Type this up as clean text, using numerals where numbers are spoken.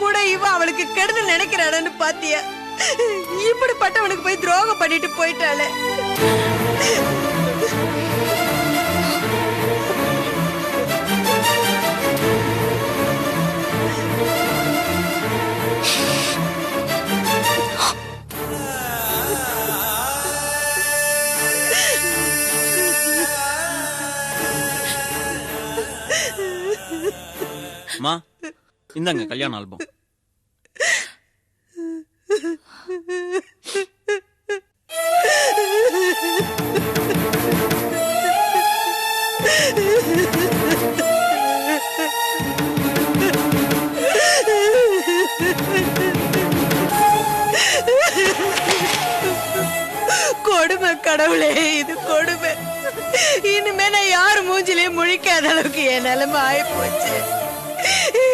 கூட இவ அவளுக்கு கெடுது நினைக்கிறானு பாத்தியா? இப்படிப்பட்டவனுக்கு போய் துரோகம் பண்ணிட்டு போயிட்டாளே. மா, இந்தாங்க கல்யாண ஆல்பம். கொடுமை கடவுளே, இது கொடுமை. இனிமே நான் யாரு மூஞ்சிலே முழிக்காத அளவுக்கு என் நிலைமை ஆயி போச்சு.